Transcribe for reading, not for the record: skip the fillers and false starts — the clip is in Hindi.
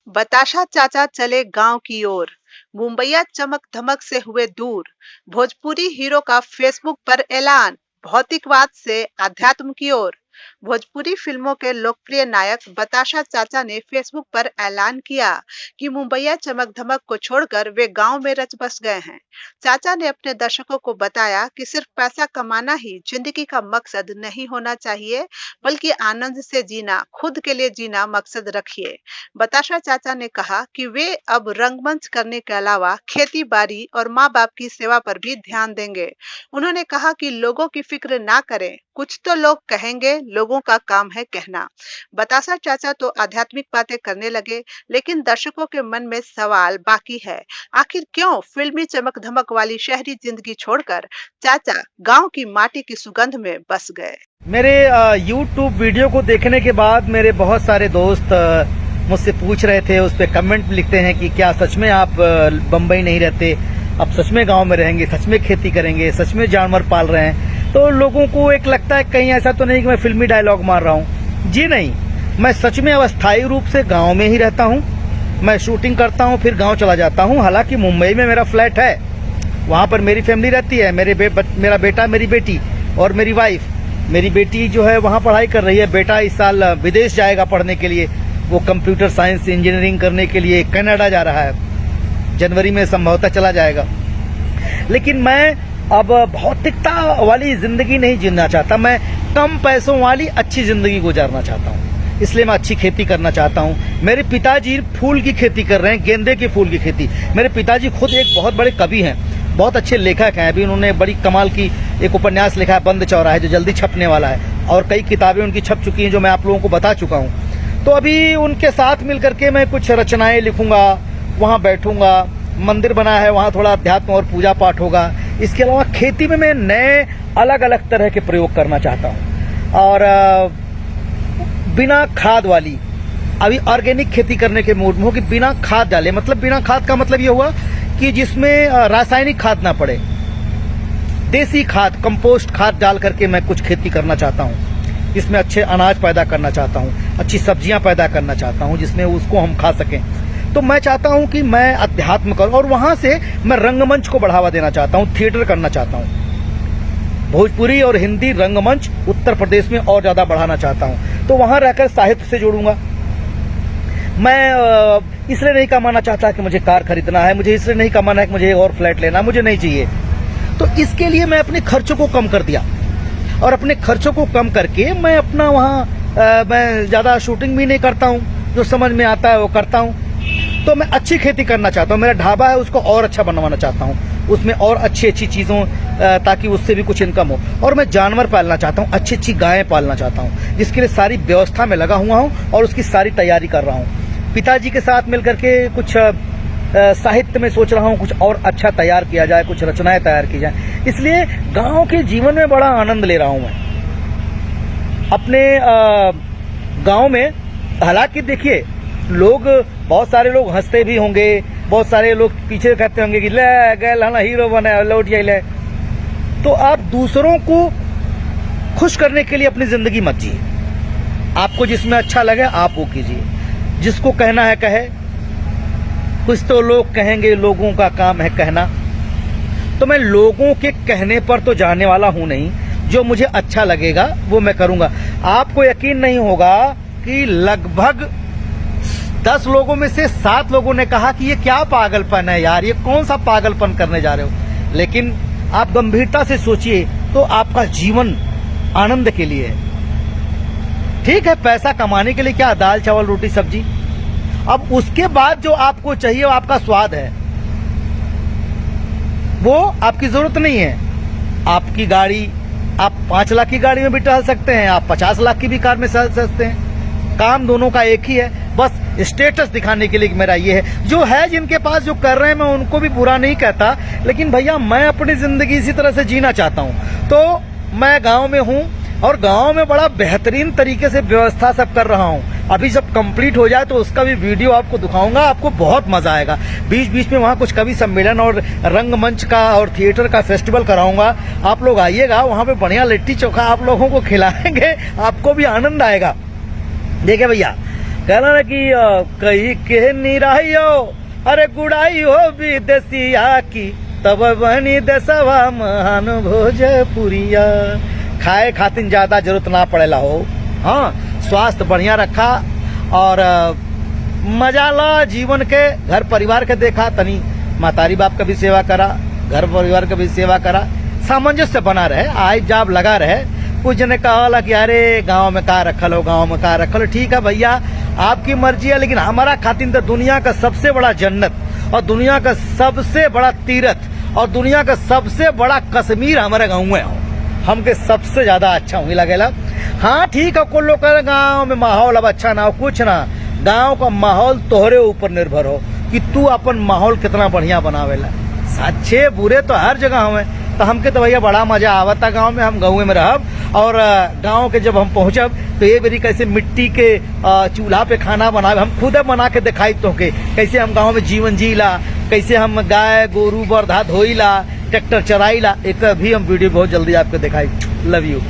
बताशा चाचा चले गांव की ओर। मुंबईया चमक धमक से हुए दूर। भोजपुरी हीरो का फेसबुक पर ऐलान। भौतिकवाद से आध्यात्म की ओर। भोजपुरी फिल्मों के लोकप्रिय नायक बताशा चाचा ने फेसबुक पर ऐलान किया कि मुंबईया चमक धमक को छोड़कर वे गांव में रच बस गए हैं। चाचा ने अपने दर्शकों को बताया कि सिर्फ पैसा कमाना ही जिंदगी का मकसद नहीं होना चाहिए, बल्कि आनंद से जीना, खुद के लिए जीना मकसद रखिए। बताशा चाचा ने कहा कि वे अब रंगमंच करने के अलावा खेती बाड़ी और माँ बाप की सेवा पर भी ध्यान देंगे। उन्होंने कहा कि लोगों की फिक्र ना करें, कुछ तो लोग कहेंगे, लोगों का काम है कहना। बतासा चाचा तो आध्यात्मिक बातें करने लगे, लेकिन दर्शकों के मन में सवाल बाकी है। आखिर क्यों फिल्मी चमक धमक वाली शहरी जिंदगी छोड़कर चाचा गांव की माटी की सुगंध में बस गए? मेरे YouTube वीडियो को देखने के बाद मेरे बहुत सारे दोस्त मुझसे पूछ रहे थे, उस पर कमेंट लिखते हैं कि क्या सच में आप बम्बई नहीं रहते, अब सच में गांव में रहेंगे, सच में खेती करेंगे, सच में जानवर पाल रहे हैं। तो लोगों को एक लगता है कहीं ऐसा तो नहीं कि मैं फिल्मी डायलॉग मार रहा हूँ। जी नहीं, मैं सच में अस्थायी रूप से गाँव में ही रहता हूँ। मैं शूटिंग करता हूँ, फिर गाँव चला जाता हूँ। हालांकि मुंबई में मेरा फ्लैट है, वहाँ पर मेरी फैमिली रहती है, मेरा बेटा, मेरी बेटी और मेरी वाइफ। मेरी बेटी जो है वहाँ पढ़ाई कर रही है, बेटा इस साल विदेश जाएगा पढ़ने के लिए, वो कंप्यूटर साइंस इंजीनियरिंग करने के लिए कनाडा जा रहा है, जनवरी में संभवतः चला जाएगा। लेकिन मैं अब भौतिकता वाली जिंदगी नहीं जीना चाहता, मैं कम पैसों वाली अच्छी जिंदगी गुजारना चाहता हूँ। इसलिए मैं अच्छी खेती करना चाहता हूँ। मेरे पिताजी फूल की खेती कर रहे हैं, गेंदे के फूल की खेती। मेरे पिताजी खुद एक बहुत बड़े कवि हैं, बहुत अच्छे लेखक हैं। अभी उन्होंने बड़ी कमाल की एक उपन्यास लिखा है, बंद चौराहे, जो जल्दी छपने वाला है, और कई किताबें उनकी छप चुकी हैं जो मैं आप लोगों को बता चुका हूँ। तो अभी उनके साथ मिलकर के मैं कुछ रचनाएं लिखूंगा, वहाँ बैठूंगा, मंदिर बना है वहाँ थोड़ा अध्यात्म और पूजा पाठ होगा। इसके अलावा खेती में मैं नए अलग अलग तरह के प्रयोग करना चाहता हूँ, और बिना खाद वाली, अभी ऑर्गेनिक खेती करने के मूड में हो कि बिना खाद डाले। मतलब बिना खाद का मतलब ये हुआ कि जिसमें रासायनिक खाद ना पड़े, देसी खाद, कंपोस्ट खाद डाल करके मैं कुछ खेती करना चाहता हूँ। जिसमें अच्छे अनाज पैदा करना चाहता हूँ, अच्छी सब्जियां पैदा करना चाहता हूँ, जिसमें उसको हम खा सकें। तो मैं चाहता हूँ कि मैं अध्यात्म करूँ, और वहां से मैं रंगमंच को बढ़ावा देना चाहता हूँ, थिएटर करना चाहता हूँ। भोजपुरी और हिंदी रंगमंच उत्तर प्रदेश में और ज्यादा बढ़ाना चाहता हूँ। तो वहां रहकर साहित्य से जोड़ूंगा। मैं इसलिए नहीं कमाना चाहता कि मुझे कार खरीदना है, मुझे इसलिए नहीं कमाना है कि मुझे और फ्लैट लेना, मुझे नहीं चाहिए। तो इसके लिए मैं अपने खर्चों को कम कर दिया, और अपने खर्चों को कम करके मैं अपना वहाँ मैं ज़्यादा शूटिंग भी नहीं करता हूँ, जो समझ में आता है वो करता हूँ। तो मैं अच्छी खेती करना चाहता हूँ, मेरा ढाबा है उसको और अच्छा बनवाना चाहता हूँ, उसमें और अच्छी अच्छी चीज़ों, ताकि उससे भी कुछ इनकम हो। और मैं जानवर पालना चाहता हूँ, अच्छी अच्छी गायें पालना चाहता हूँ, जिसके लिए सारी व्यवस्था में लगा हुआ हूँ और उसकी सारी तैयारी कर रहा हूँ। पिताजी के साथ मिलकर के कुछ साहित्य में सोच रहा हूँ, कुछ और अच्छा तैयार किया जाए, कुछ रचनाएं तैयार की जाए। इसलिए गांव के जीवन में बड़ा आनंद ले रहा हूँ मैं अपने गांव में। हालांकि देखिए, लोग, बहुत सारे लोग हंसते भी होंगे, बहुत सारे लोग पीछे कहते होंगे कि ले गए लाना हीरो बने लौट ले। तो आप दूसरों को खुश करने के लिए अपनी जिंदगी मत जिए। आपको जिसमें अच्छा लगे आप वो कीजिए, जिसको कहना है कहे। कुछ तो लोग कहेंगे, लोगों का काम है कहना। तो मैं लोगों के कहने पर तो जाने वाला हूं नहीं, जो मुझे अच्छा लगेगा वो मैं करूंगा। आपको यकीन नहीं होगा कि लगभग 10 लोगों में से 7 लोगों ने कहा कि ये क्या पागलपन है यार, ये कौन सा पागलपन करने जा रहे हो। लेकिन आप गंभीरता से सोचिए तो आपका जीवन आनंद के लिए है। ठीक है, पैसा कमाने के लिए क्या, दाल चावल रोटी सब्जी। अब उसके बाद जो आपको चाहिए वो आपका स्वाद है, वो आपकी जरूरत नहीं है। आपकी गाड़ी, आप 5 लाख की गाड़ी में भी टहल सकते हैं, आप 50 लाख की भी कार में चल सकते हैं। काम दोनों का एक ही है, बस स्टेटस दिखाने के लिए कि मेरा ये है। जो है, जिनके पास जो कर रहे हैं, मैं उनको भी बुरा नहीं कहता, लेकिन भैया मैं अपनी जिंदगी इसी तरह से जीना चाहता हूं। तो मैं गांव में हूं और गांव में बड़ा बेहतरीन तरीके से व्यवस्था सब कर रहा हूं। अभी जब कंप्लीट हो जाए तो उसका भी वीडियो आपको दिखाऊंगा, आपको बहुत मजा आएगा। बीच बीच में वहां कुछ कवि सम्मेलन और रंगमंच का और थिएटर का फेस्टिवल कराऊंगा। आप लोग आइएगा, वहां पे बढ़िया लिट्टी चोखा आप लोगों को खिलाएंगे, आपको भी आनंद आएगा। देखिए भैया, कहना ना कि कही के निराइयो अरे गुड़ाई हो विदेशिया की तब बनी देशवा महान भोजपुरिया। खाए खातिर ज्यादा जरूरत ना पड़ेला हो, हाँ स्वास्थ्य बढ़िया रखा और मजा ला जीवन के, घर परिवार के देखा, तनी मातारी बाप का भी सेवा करा, घर परिवार का भी सेवा करा, सामंजस्य बना रहे, आय जाब लगा रहे। कुछ जने कहा कि अरे गांव में का रखल हो, गांव में का रखल हो। ठीक है भैया आपकी मर्जी है, लेकिन हमारा खातिर तो दुनिया का सबसे बड़ा जन्नत और दुनिया का सबसे बड़ा तीर्थ और दुनिया का सबसे बड़ा कश्मीर हमारे गाँव में हो, हमके सबसे ज्यादा अच्छा वही लगेला। हाँ ठीक है, कुछ लोग कह गाँव में माहौल अब अच्छा ना हो, कुछ ना, गाँव का माहौल तोहरे ऊपर निर्भर हो कि तू अपन माहौल कितना बढ़िया बनावेला। अच्छे बुरे तो हर जगह हमें, तो हमके तो भैया बड़ा मजा आवता गांव में, हम गाँव में रहब। और गांव के जब हम पहुंचब तो ये मेरी कैसे मिट्टी के चूल्हा पे खाना बनावे, हम खुद बना के दिखाई तो के कैसे हम गांव में जीवन जीला, कैसे हम गाय गोरू बरधा धोईला, ट्रैक्टर चराईला, एक भी हम वीडियो बहुत जल्दी आपको दिखाई। Love you.